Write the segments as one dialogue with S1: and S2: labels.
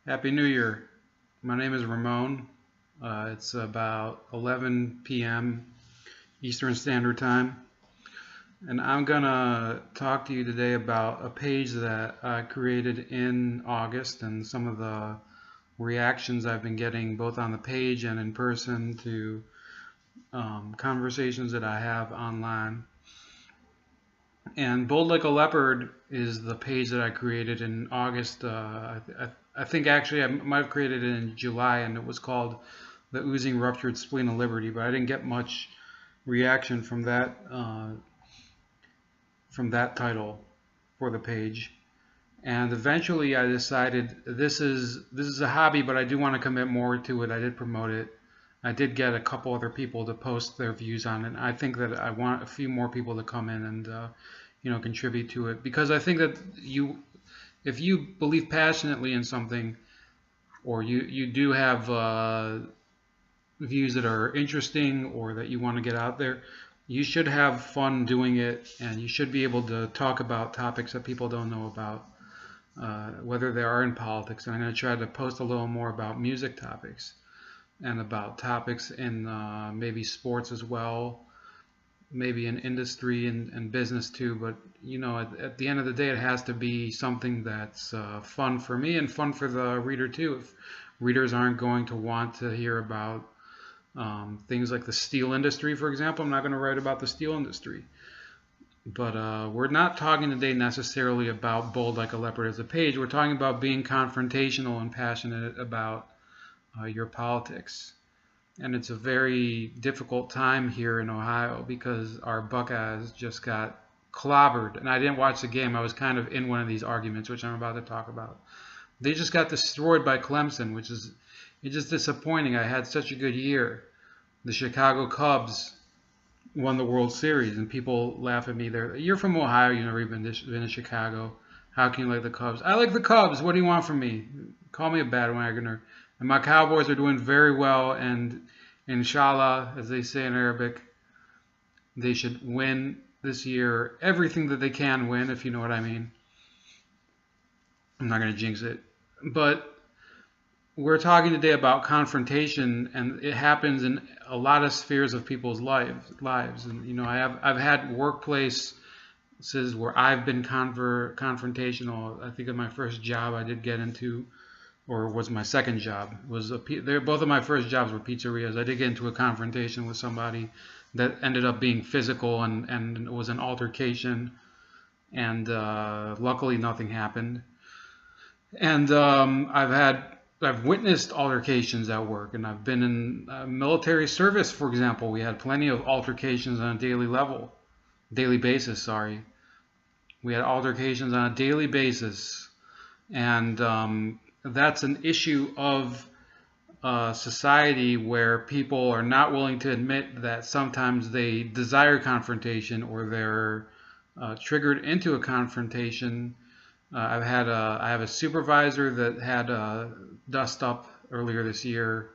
S1: Happy New Year. My name is Ramon. It's about 11 p.m. Eastern Standard Time, and I'm gonna talk to you today about a page that I created in August and some of the reactions I've been getting both on the page and in person to conversations that I have online. And Bold Like a Leopard is the page that I created in August. I think actually I might have created it in July, and it was called The Oozing Ruptured Spleen of Liberty, but I didn't get much reaction from that title for the page. And eventually I decided this is a hobby, but I do want to commit more to it. I did promote it. I did get a couple other people to post their views on it. I think that I want a few more people to come in and contribute to it, because I think that if you believe passionately in something, or you do have views that are interesting or that you want to get out there, you should have fun doing it, and you should be able to talk about topics that people don't know about, whether they are in politics. And I'm going to try to post a little more about music topics and about topics in maybe sports as well, maybe in industry and business too. But at the end of the day, it has to be something that's fun for me and fun for the reader too. If readers aren't going to want to hear about things like the steel industry, for example, I'm not going to write about the steel industry. But we're not talking today necessarily about Bold Like a Leopard as a page. We're talking about being confrontational and passionate about your politics. And it's a very difficult time here in Ohio because our Buckeyes just got clobbered. And I didn't watch the game. I was kind of in one of these arguments, which I'm about to talk about. They just got destroyed by Clemson, which is just disappointing. I had such a good year. The Chicago Cubs won the World Series, and people laugh at me. You're from Ohio. You've never even been to Chicago. How can you like the Cubs? I like the Cubs. What do you want from me? Call me a bandwagoner. And my Cowboys are doing very well, and inshallah, as they say in Arabic, they should win this year everything that they can win, if you know what I mean. I'm not going to jinx it. But we're talking today about confrontation, and it happens in a lot of spheres of people's lives. And I've had workplaces where I've been confrontational. I think of my first job I did get into, or was my second job, both of my first jobs were pizzerias. I did get into a confrontation with somebody that ended up being physical, and it was an altercation, and luckily nothing happened. And I've witnessed altercations at work, and I've been in military service, for example. We had plenty of altercations on a daily basis, sorry. We had altercations on a daily basis, and that's an issue of society where people are not willing to admit that sometimes they desire confrontation, or they're triggered into a confrontation. I have a supervisor that had dust up earlier this year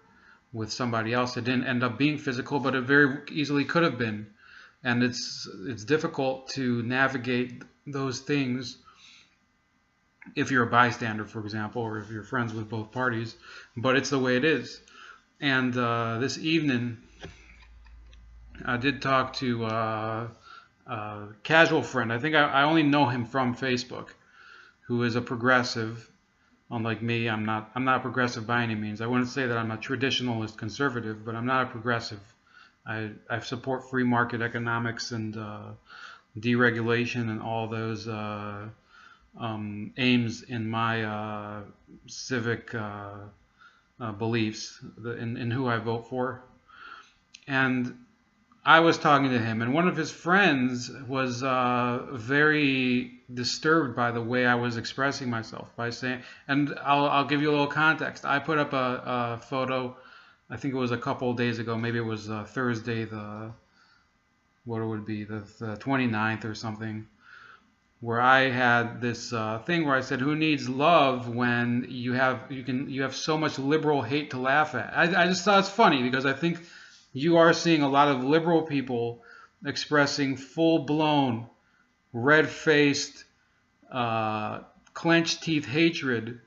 S1: with somebody else. It didn't end up being physical, but it very easily could have been. And it's difficult to navigate those things if you're a bystander, for example, or if you're friends with both parties. But it's the way it is. And this evening, I did talk to a casual friend. I think I only know him from Facebook, who is a progressive. Unlike me, I'm not progressive by any means. I wouldn't say that I'm a traditionalist conservative, but I'm not a progressive. I support free market economics and deregulation and all those aims in my civic beliefs, in who I vote for. And I was talking to him, and one of his friends was very disturbed by the way I was expressing myself, by saying, and I'll give you a little context. I put up a photo, I think it was a couple of days ago, maybe it was Thursday, the 29th or something, where I had this thing where I said, who needs love when you have so much liberal hate to laugh at? I just thought it's funny, because I think you are seeing a lot of liberal people expressing full-blown, red-faced, clenched teeth hatred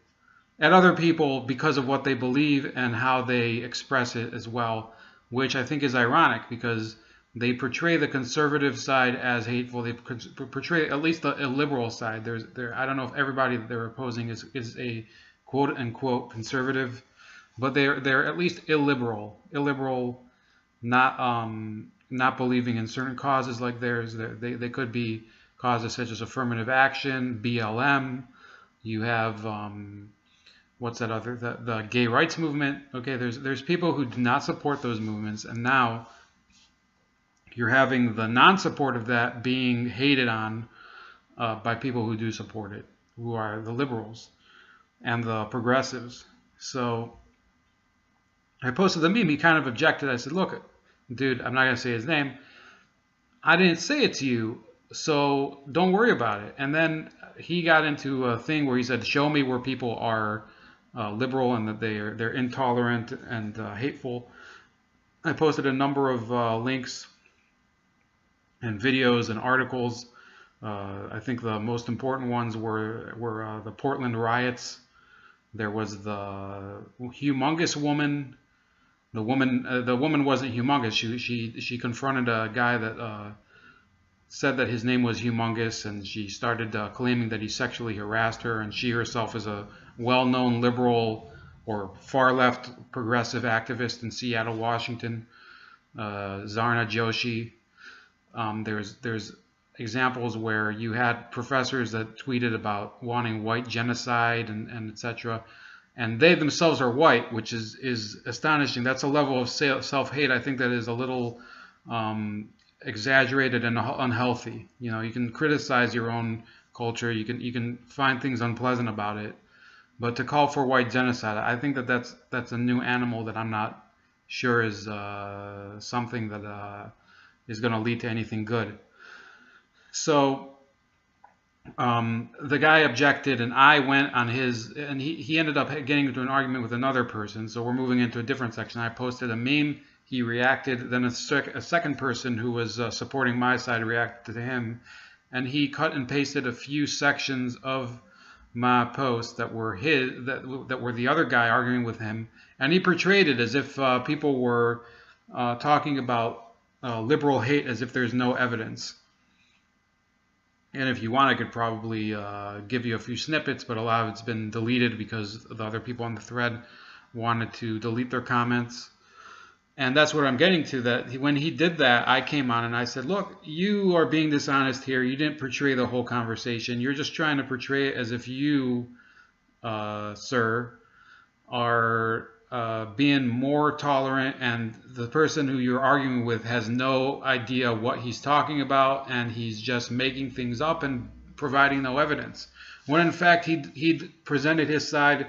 S1: at other people because of what they believe and how they express it as well, which I think is ironic because they portray the conservative side as hateful. They portray at least the illiberal side. I don't know if everybody that they're opposing is a quote unquote conservative, but they're at least illiberal, not believing in certain causes like theirs. They could be causes such as affirmative action, BLM. You have what's that other the gay rights movement. Okay, there's people who do not support those movements, and now you're having the non-support of that being hated on by people who do support it, who are the liberals and the progressives. So I posted the meme. He kind of objected. I said, look, dude, I'm not going to say his name. I didn't say it to you, so don't worry about it. And then he got into a thing where he said, show me where people are liberal and that they're intolerant and hateful. I posted a number of links and videos and articles. I think the most important ones were the Portland riots. There was the humongous woman. The woman wasn't humongous. She confronted a guy that said that his name was humongous, and she started claiming that he sexually harassed her. And she herself is a well-known liberal or far-left progressive activist in Seattle, Washington. Zarna Joshi. There's examples where you had professors that tweeted about wanting white genocide and etc. And they themselves are white, which is astonishing. That's a level of self-hate I think that is a little exaggerated and unhealthy. You know, you can criticize your own culture, you can find things unpleasant about it, but to call for white genocide, I think that's a new animal that I'm not sure is something that is going to lead to anything good. So the guy objected, and I went on his, and he ended up getting into an argument with another person. So we're moving into a different section. I posted a meme. He reacted. Then a second person who was supporting my side reacted to him, and he cut and pasted a few sections of my post that were that were the other guy arguing with him, and he portrayed it as if people were talking about liberal hate as if there's no evidence. And if you want, I could probably give you a few snippets, but a lot of it's been deleted because the other people on the thread wanted to delete their comments. And that's what I'm getting to, that when he did that, I came on and I said, look, you are being dishonest here. You didn't portray the whole conversation. You're just trying to portray it as if you, sir, are being more tolerant, and the person who you're arguing with has no idea what he's talking about, and he's just making things up and providing no evidence. When in fact he'd presented his side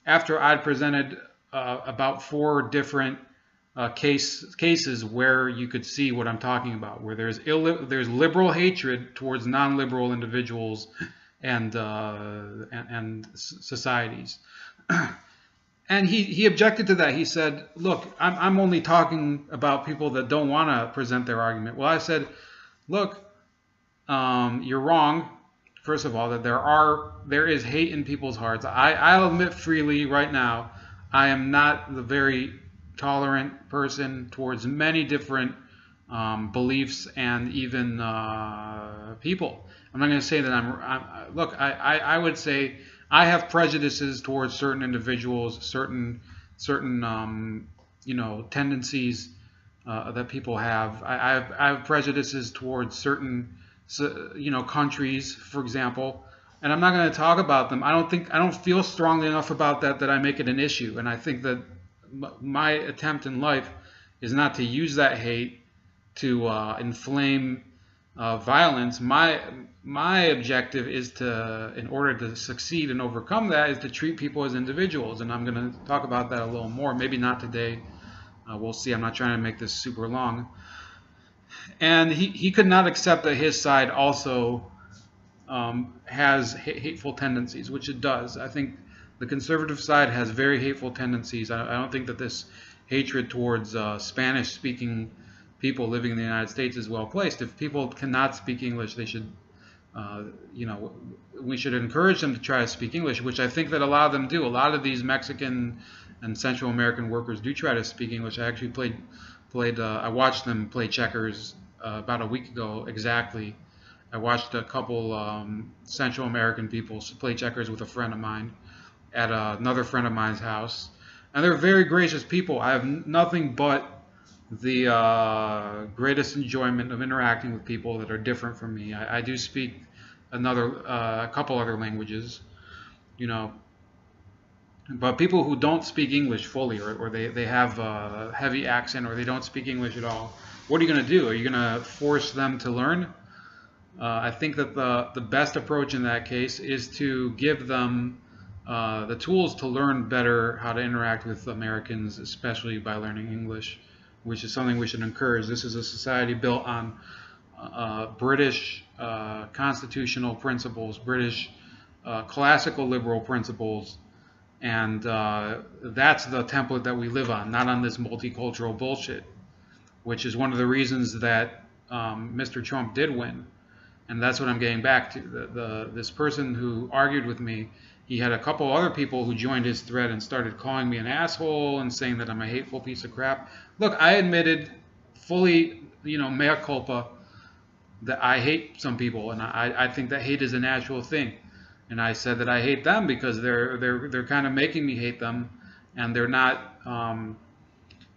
S1: after I'd presented about 4 different cases where you could see what I'm talking about, where there's liberal hatred towards non-liberal individuals and societies. And he objected to that. He said, look, I'm only talking about people that don't want to present their argument. Well, I said, look, you're wrong. First of all, that there is hate in people's hearts. I'll admit freely right now, I am not the very tolerant person towards many different beliefs and even people. I'm not going to say that look, I would say I have prejudices towards certain individuals, certain tendencies that people have. I have prejudices towards certain countries, for example, and I'm not going to talk about them. I don't feel strongly enough about that I make it an issue. And I think that my attempt in life is not to use that hate to inflame violence. My objective is in order to succeed and overcome that, is to treat people as individuals. And I'm going to talk about that a little more. Maybe not today. We'll see. I'm not trying to make this super long. And he could not accept that his side also has hateful tendencies, which it does. I think the conservative side has very hateful tendencies. I don't think that this hatred towards Spanish-speaking people living in the United States is well placed. If people cannot speak English, they should, we should encourage them to try to speak English, which I think that a lot of them do. A lot of these Mexican and Central American workers do try to speak English. I actually I watched them play checkers about a week ago exactly. I watched a couple Central American people play checkers with a friend of mine at another friend of mine's house, and they're very gracious people. I have nothing but the greatest enjoyment of interacting with people that are different from me. I do speak a couple other languages, you know, but people who don't speak English fully, or they have a heavy accent, or they don't speak English at all, what are you going to do? Are you going to force them to learn? I think that the best approach in that case is to give them the tools to learn better how to interact with Americans, especially by learning English, which is something we should encourage. This is a society built on British constitutional principles, British classical liberal principles, and that's the template that we live on, not on this multicultural bullshit, which is one of the reasons that Mr. Trump did win. And that's what I'm getting back to. This person who argued with me, he had a couple other people who joined his thread and started calling me an asshole and saying that I'm a hateful piece of crap. Look, I admitted fully, mea culpa, that I hate some people, and I think that hate is a natural thing. And I said that I hate them because they're kind of making me hate them, and they're not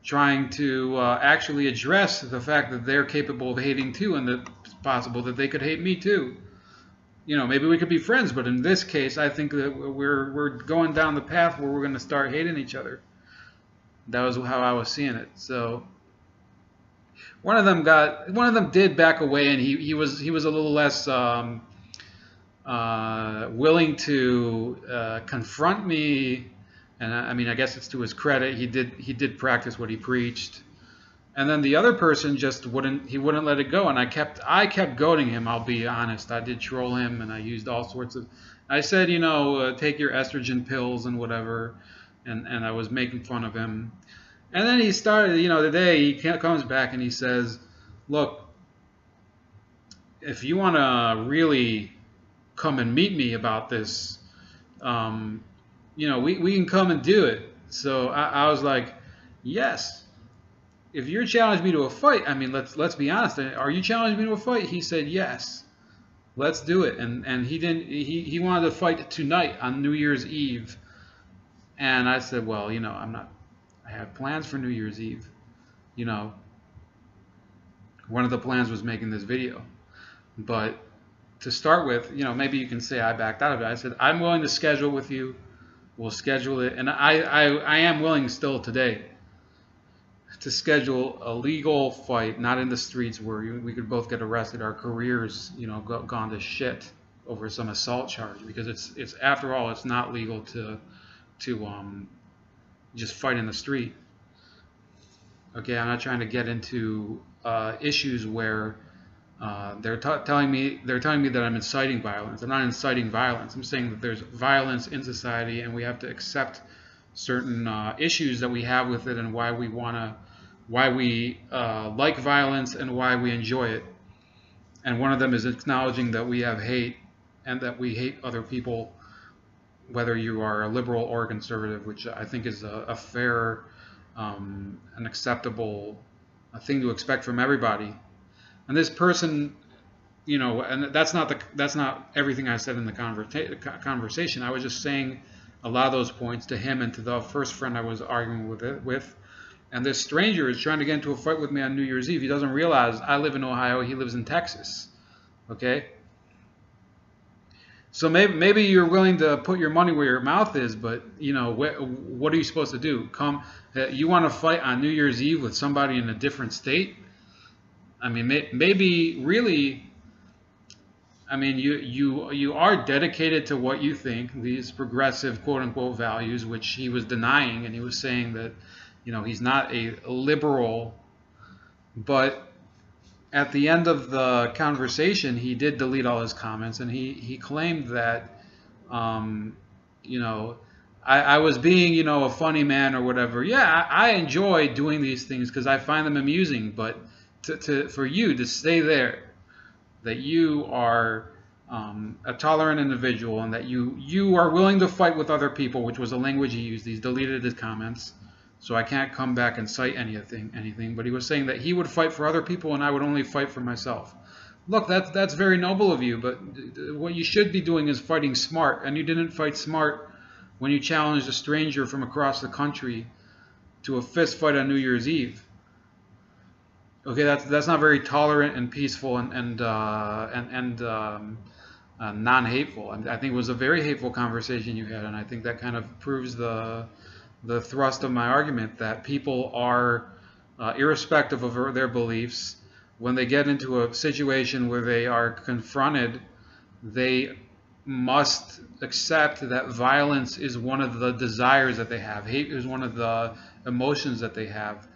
S1: trying to actually address the fact that they're capable of hating too, and that it's possible that they could hate me too. Maybe we could be friends, but in this case, I think that we're going down the path where we're going to start hating each other. That was how I was seeing it. So one of them did back away, and he was a little less willing to confront me. And I guess it's to his credit. He did practice what he preached. And then the other person just wouldn't let it go, and I kept goading him. I'll be honest. I did troll him, and I used all sorts of. I said, take your estrogen pills and whatever, and I was making fun of him. And then he started, today he comes back and he says, look, if you want to really come and meet me about this, we can come and do it. So I was like, yes. If you're challenging me to a fight, let's be honest. Are you challenging me to a fight? He said yes. Let's do it. And he wanted to fight tonight on New Year's Eve. And I said, well, I'm not. I have plans for New Year's Eve. One of the plans was making this video. But to start with, maybe you can say I backed out of it. I said I'm willing to schedule with you. We'll schedule it, and I am willing still today to schedule a legal fight, not in the streets where we could both get arrested, our careers, gone to shit over some assault charge, because it's after all, it's not legal to just fight in the street. Okay, I'm not trying to get into issues where they're telling me that I'm inciting violence. I'm not inciting violence. I'm saying that there's violence in society, and we have to accept certain issues that we have with it, and why we like violence and why we enjoy it. And one of them is acknowledging that we have hate, and that we hate other people, whether you are a liberal or a conservative, which I think is a fair and acceptable thing to expect from everybody. And this person, and that's not everything I said in the conversation. I was just saying a lot of those points to him and to the first friend I was arguing with. And this stranger is trying to get into a fight with me on New Year's Eve. He doesn't realize I live in Ohio. He lives in Texas. Okay? So maybe you're willing to put your money where your mouth is, but what are you supposed to do? You want to fight on New Year's Eve with somebody in a different state? Maybe really. You are dedicated to what you think, these progressive quote unquote values, which he was denying, and he was saying that he's not a liberal. But at the end of the conversation, he did delete all his comments, and he claimed that I was being a funny man or whatever. Yeah, I enjoy doing these things because I find them amusing, but for you to stay there, that you are a tolerant individual, and that you are willing to fight with other people, which was the language he used. He's deleted his comments, so I can't come back and cite anything. But he was saying that he would fight for other people, and I would only fight for myself. Look, that's very noble of you, but what you should be doing is fighting smart, and you didn't fight smart when you challenged a stranger from across the country to a fist fight on New Year's Eve. Okay, that's not very tolerant and peaceful and non-hateful. I think it was a very hateful conversation you had, and I think that kind of proves the thrust of my argument, that people are, irrespective of their beliefs, when they get into a situation where they are confronted, they must accept that violence is one of the desires that they have. Hate is one of the emotions that they have.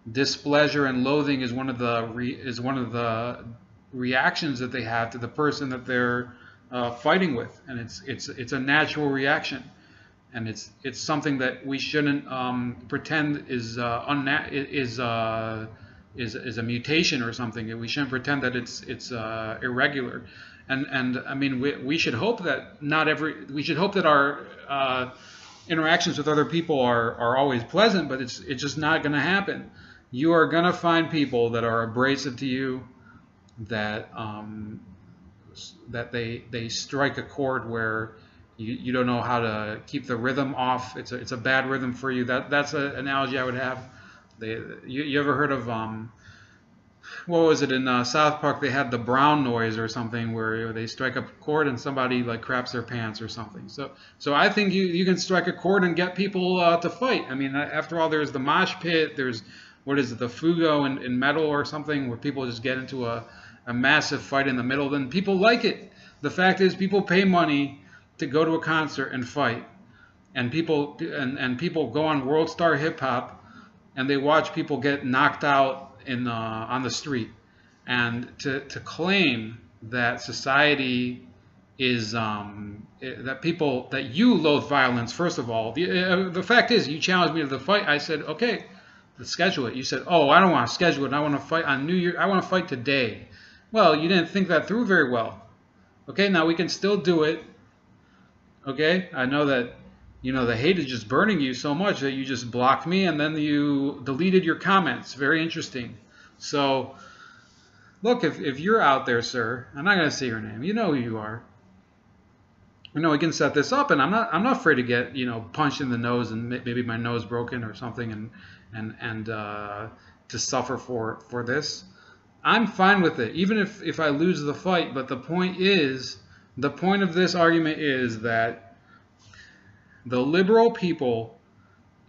S1: Displeasure and loathing is one of the reactions that they have to the person that they're fighting with, and it's a natural reaction, and it's something that we shouldn't pretend is a mutation or something. We shouldn't pretend that it's irregular, and I mean we should hope that we should hope that our interactions with other people are always pleasant, but it's just not going to happen. You are going to find people that are abrasive to you, that they strike a chord where you don't know how to keep the rhythm off. It's a bad rhythm for you. That's an analogy I would have. You ever heard of what was it in South Park? They had the brown noise or something, where they strike a chord and somebody like craps their pants or something. So I think you can strike a chord and get people to fight. I mean, after all, there's the mosh pit. There's, what is it, the fugo in metal or something, where people just get into a massive fight in the middle. Then people like it. The fact is, people pay money to go to a concert and fight, and people go on World Star Hip Hop and they watch people get knocked out on the street. And to claim that society is that you loathe violence. First of all, the fact is, you challenged me to the fight. I said, okay, let's schedule it. You said, oh, I don't want to schedule it. I want to fight on New Year. I want to fight today. Well, you didn't think that through very well. Okay, now we can still do it. Okay, I know that the hate is just burning you so much that you just blocked me and then you deleted your comments. Very interesting. So, look, if you're out there, sir, I'm not going to say your name. You know who you are. We can set this up, and I'm not afraid to get punched in the nose and maybe my nose broken or something, and to suffer for this. I'm fine with it, even if I lose the fight. But the point of this argument is that the liberal people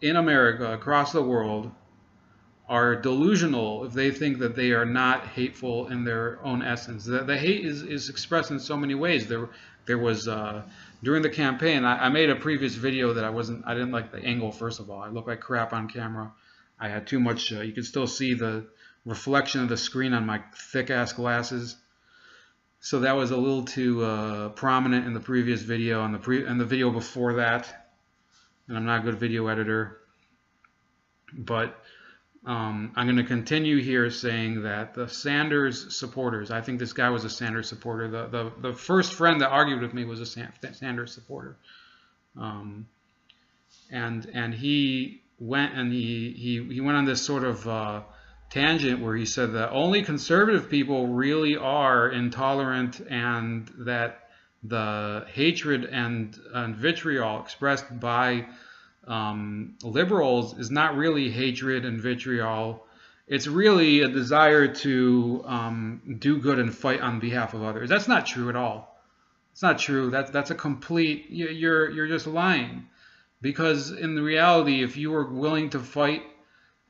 S1: in America, across the world, are delusional if they think that they are not hateful in their own essence. The hate is expressed in so many ways. There was during the campaign, I made a previous video that I didn't like the angle. First of all, I look like crap on camera. I had too much. You can still see the reflection of the screen on my thick ass glasses. So that was a little too prominent in the previous video, and the video before that. And I'm not a good video editor, but I'm going to continue here saying that the Sanders supporters, I think this guy was a Sanders supporter. The first friend that argued with me was a Sanders supporter, and he went on this sort of tangent where he said that only conservative people really are intolerant, and that the hatred and vitriol expressed by liberals is not really hatred and vitriol. It's really a desire to do good and fight on behalf of others. That's not true at all. It's not true. That's a complete. You're just lying, because in the reality, if you were willing to fight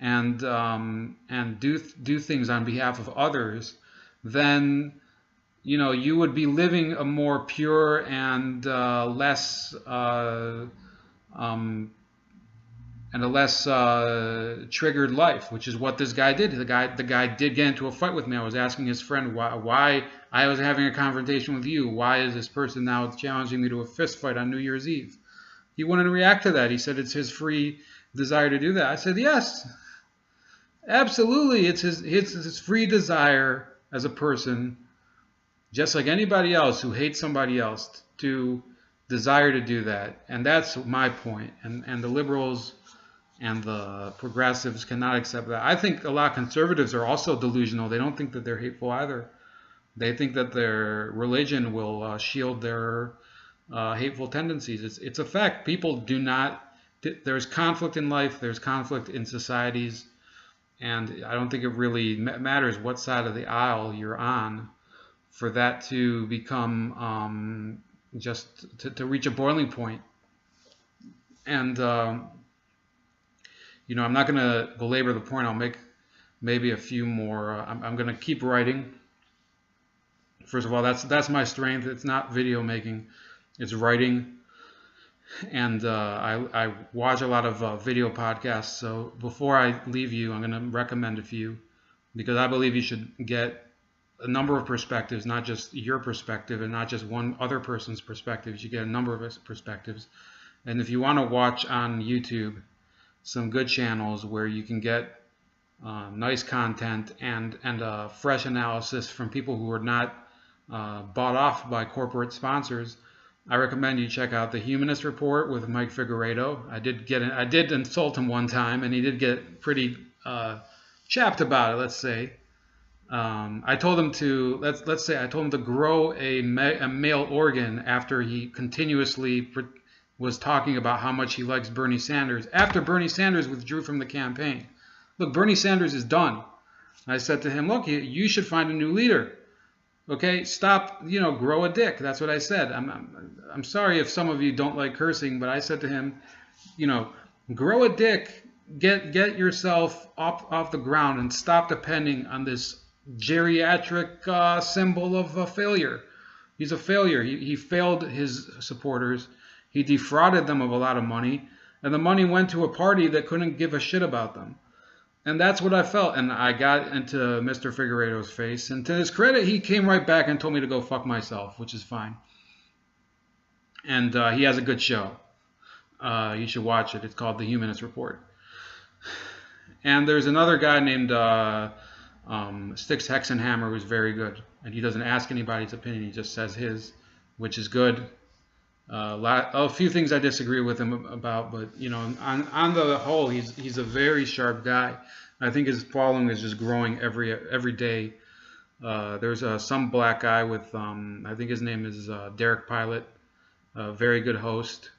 S1: and do things on behalf of others, then you would be living a more pure and less triggered life, which is what this guy did. The guy did get into a fight with me. I was asking his friend why I was having a confrontation with you. Why is this person now challenging me to a fist fight on New Year's Eve? He wouldn't react to that. He said it's his free desire to do that. I said, yes, absolutely. It's his free desire as a person just like anybody else who hates somebody else, to desire to do that. And that's my point. And the liberals and the progressives cannot accept that. I think a lot of conservatives are also delusional. They don't think that they're hateful either. They think that their religion will shield their hateful tendencies. It's a fact. People do not. There's conflict in life. There's conflict in societies, and I don't think it really matters what side of the aisle you're on for that to become just to reach a boiling point. And I'm not going to belabor the point. I'll make maybe a few more. I'm going to keep writing. First of all, that's my strength. It's not video making, it's writing. And I watch a lot of video podcasts. So before I leave you, I'm going to recommend a few, because I believe you should get a number of perspectives, not just your perspective and not just one other person's perspective. You should get a number of perspectives. And if you want to watch on YouTube some good channels where you can get nice content and fresh analysis from people who are not bought off by corporate sponsors, I recommend you check out the Humanist Report with Mike Figueredo. I did insult him one time, and he did get pretty chapped about it. Let's say I told him to I told him to grow a male organ after he continuously was talking about how much he likes Bernie Sanders after Bernie Sanders withdrew from the campaign. Look, Bernie Sanders is done. I said to him, look, you should find a new leader. Okay, stop, grow a dick. That's what I said. I'm sorry if some of you don't like cursing, but I said to him, grow a dick, get yourself off the ground and stop depending on this geriatric symbol of a failure. He's a failure. He failed his supporters. He defrauded them of a lot of money, and the money went to a party that couldn't give a shit about them. And that's what I felt, and I got into Mr. Figueredo's face. And to his credit, he came right back and told me to go fuck myself, which is fine. And he has a good show. You should watch it. It's called The Humanist Report. And there's another guy named Styx Hexenhammer who's very good. And he doesn't ask anybody's opinion. He just says his, which is good. A few things I disagree with him about, but on the whole, he's a very sharp guy. I think his following is just growing every day. There's some black guy with I think his name is Derek Pilot, a very good host,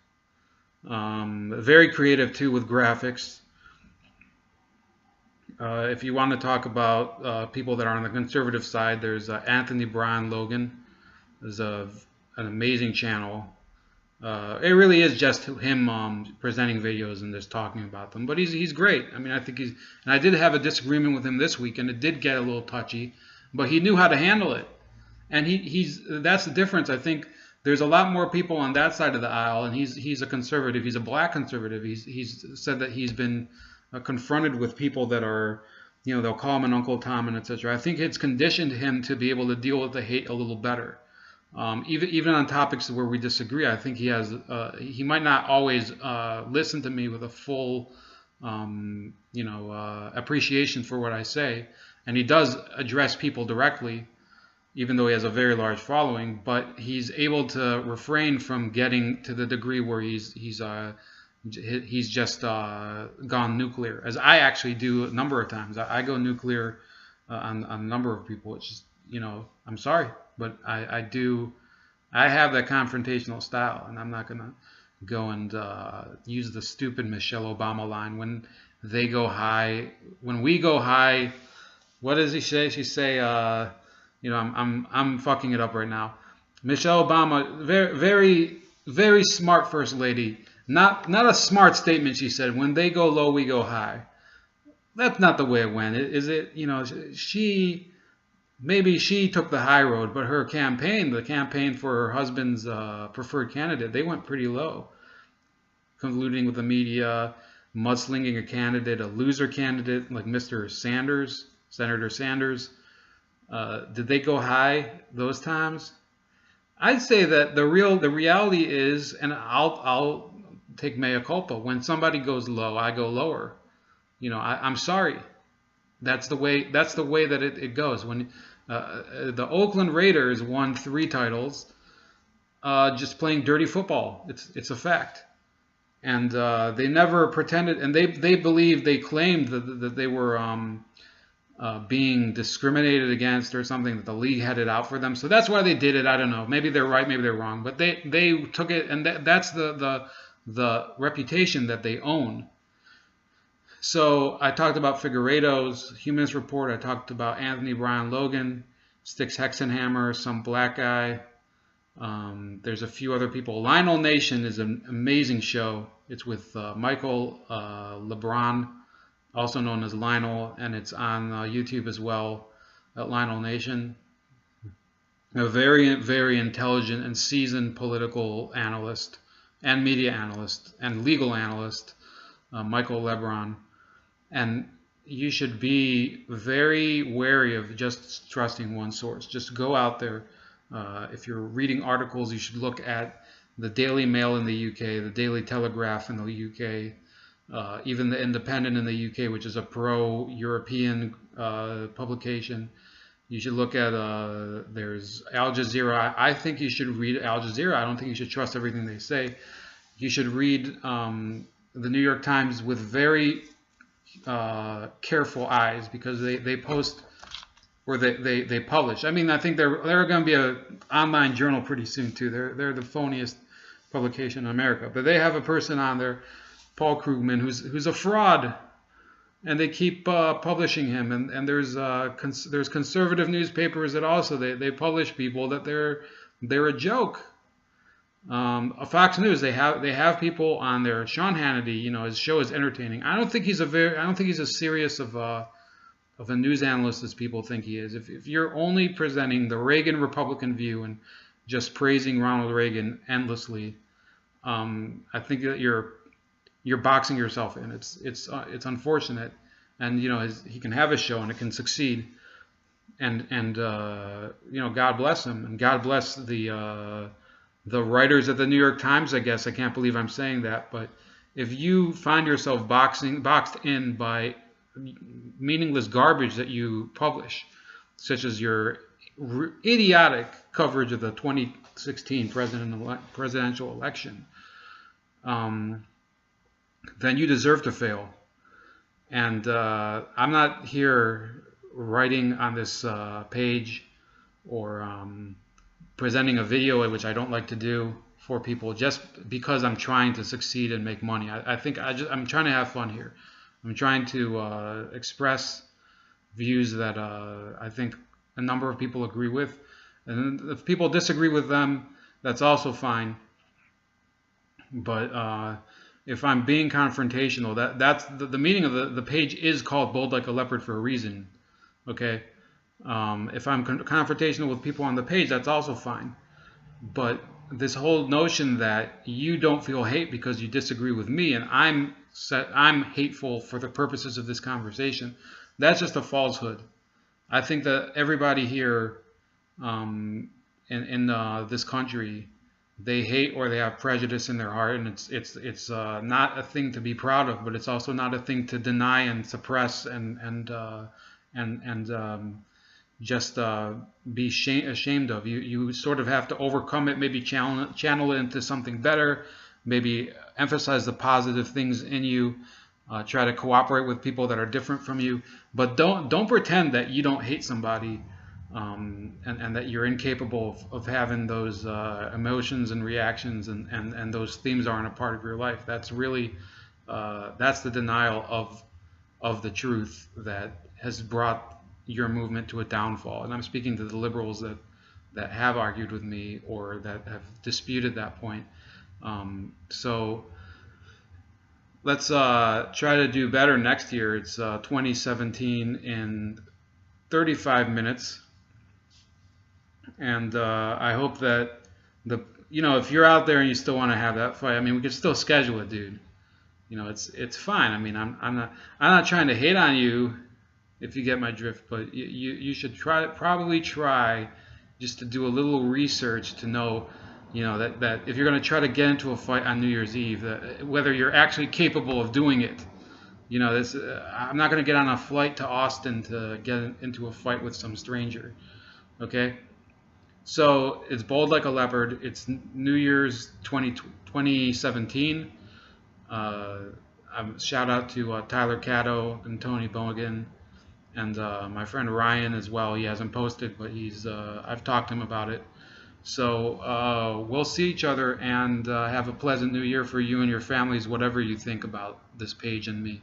S1: very creative too with graphics. If you want to talk about people that are on the conservative side, there's Anthony Brian Logan. There's an amazing channel. It really is just him presenting videos and just talking about them. But he's great. I mean, I think and I did have a disagreement with him this week, and it did get a little touchy, but he knew how to handle it. And that's the difference. I think there's a lot more people on that side of the aisle, and he's a conservative. He's a black conservative. He's said that he's been confronted with people that are, they'll call him an Uncle Tom and etc. I think it's conditioned him to be able to deal with the hate a little better. Even on topics where we disagree, I think he might not always listen to me with a full appreciation for what I say, and he does address people directly, even though he has a very large following. But he's able to refrain from getting to the degree where he's just gone nuclear, as I actually do a number of times. I go nuclear on a number of people. It's just, I'm sorry. But I have that confrontational style, and I'm not going to go and use the stupid Michelle Obama line when they go high. When we go high, what does he say? She say, I'm fucking it up right now. Michelle Obama, very, very, very smart first lady. Not a smart statement, she said. When they go low, we go high. That's not the way it went, is it? Maybe she took the high road, but her campaign, the campaign for her husband's preferred candidate, they went pretty low. Colluding with the media, mudslinging a candidate, a loser candidate like Mr. Sanders, Senator Sanders. Did they go high those times? I'd say that the reality is, and I'll take mea culpa. When somebody goes low, I go lower. I'm sorry. That's the way that it goes. When The Oakland Raiders won 3 titles just playing dirty football. It's a fact. And they never pretended, and they claimed that they were being discriminated against or something, that the league had it out for them. So that's why they did it. I don't know. Maybe they're right, maybe they're wrong. But they took it, and that's the reputation that they own. So I talked about Figueiredo's Humanist Report. I talked about Anthony Brian Logan, Styx Hexenhammer, some black guy. There's a few other people. Lionel Nation is an amazing show. It's with Michael LeBron, also known as Lionel, and it's on YouTube as well at Lionel Nation. A very, very intelligent and seasoned political analyst and media analyst and legal analyst, Michael LeBron. And you should be very wary of just trusting one source. Just go out there. If you're reading articles, you should look at the Daily Mail in the UK, the Daily Telegraph in the UK, even the Independent in the UK, which is a pro-European publication. You should look at, there's Al Jazeera. I think you should read Al Jazeera. I don't think you should trust everything they say. You should read the New York Times with very careful eyes, because they post, or they publish. I mean, I think they're going to be an online journal pretty soon too. They're the phoniest publication in America, but they have a person on there, Paul Krugman, who's a fraud, and they keep publishing him. And there's conservative newspapers that also they publish people that they're a joke. Fox News, they have people on there. Sean Hannity, his show is entertaining. I don't think he's as serious of a news analyst as people think he is. If you're only presenting the Reagan Republican view and just praising Ronald Reagan endlessly, I think that you're boxing yourself in. It's unfortunate, and he can have a show and it can succeed, and God bless him, and God bless the writers at the New York Times, I guess. I can't believe I'm saying that, but if you find yourself boxed in by meaningless garbage that you publish, such as your idiotic coverage of the 2016 presidential election, then you deserve to fail. And I'm not here writing on this page or presenting a video, which I don't like to do, for people just because I'm trying to succeed and make money. I think I'm trying to have fun here. I'm trying to express views that I think a number of people agree with, and if people disagree with them, that's also fine. But if I'm being confrontational, that's the meaning of the page is called Bold Like a Leopard for a reason. Okay. If I'm confrontational with people on the page, that's also fine. But this whole notion that you don't feel hate because you disagree with me and I'm hateful for the purposes of this conversation, that's just a falsehood. I think that everybody here in this country, they hate or they have prejudice in their heart, and it's not a thing to be proud of, but it's also not a thing to deny and suppress and just be ashamed of. You sort of have to overcome it, maybe channel it into something better, maybe emphasize the positive things in you, try to cooperate with people that are different from you, but don't pretend that you don't hate somebody, and that you're incapable of having those emotions and reactions, and those themes aren't a part of your life. That's really that's the denial of the truth that has brought your movement to a downfall. And I'm speaking to the liberals that have argued with me or that have disputed that point. So let's try to do better next year. It's 2017 in 35 minutes. And I hope that if you're out there and you still want to have that fight, I mean, we could still schedule it, dude. It's fine. I mean, I'm not trying to hate on you, if you get my drift, but you should probably try just to do a little research to know, that if you're going to try to get into a fight on New Year's Eve, that whether you're actually capable of doing it. I'm not going to get on a flight to Austin to get into a fight with some stranger. Okay, so it's bold like a leopard. It's New Year's 2017. Uh, Shout out to Tyler Cato and Tony Bogan and my friend Ryan as well. He hasn't posted, but I've talked to him about it. So we'll see each other, and have a pleasant new year for you and your families, whatever you think about this page and me.